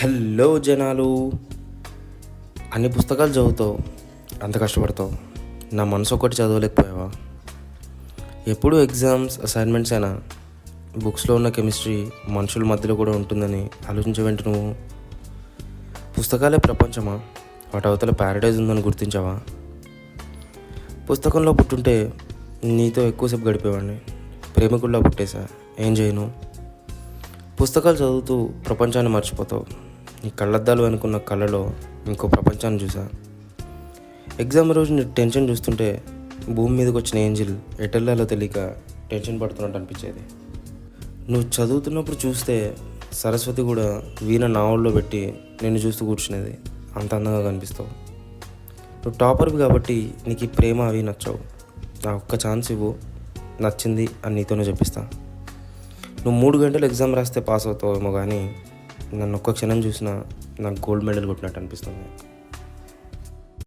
Hello జనాలు, అన్ని పుస్తకాలు చదువుతావు, అంత కష్టపడతావు, నా మనసు ఒకటి చదవలేకపోయావా? ఎప్పుడు ఎగ్జామ్స్ అసైన్మెంట్స్ అయినా బుక్స్లో ఉన్న కెమిస్ట్రీ మనుషుల మధ్యలో కూడా ఉంటుందని ఆలోచించవేంటి నువ్వు? పుస్తకాలే ప్రపంచమా? వాటి అవతల ప్యారడైజ్ ఉందని గుర్తించావా? పుస్తకంలో పుట్టుంటే నీతో ఎక్కువసేపు గడిపేవాడిని, ప్రేమికుల్లో పుట్టేశా, ఏం చేయను? పుస్తకాలు చదువుతూ ప్రపంచాన్ని మర్చిపోతావు. నీ కళ్ళద్దాలు అనుకున్న కళ్ళలో ఇంకో ప్రపంచాన్ని చూసా. ఎగ్జామ్ రోజు నీ టెన్షన్ చూస్తుంటే భూమి మీదకి వచ్చిన ఏంజిల్ ఎటెల్లాలో తెలియక టెన్షన్ పడుతున్నట్టు అనిపించేది. నువ్వు చదువుతున్నప్పుడు చూస్తే సరస్వతి కూడా వీణ నావల్లో పెట్టి నిన్ను చూస్తూ కూర్చునేది. అంత అందంగా కనిపిస్తావు. నువ్వు టాపర్వి కాబట్టి నీకు ఈ ప్రేమ అవి నచ్చవు. నా ఒక్క ఛాన్స్ ఇవ్వు, నచ్చింది అని నీతోనే చెప్పిస్తా. నువ్వు 3 గంటలు ఎగ్జామ్ రాస్తే పాస్ అవుతావేమో, కానీ నన్ను ఒక్క క్షణం చూసినా నాకు గోల్డ్ మెడల్ కొట్టినట్టు అనిపిస్తుంది.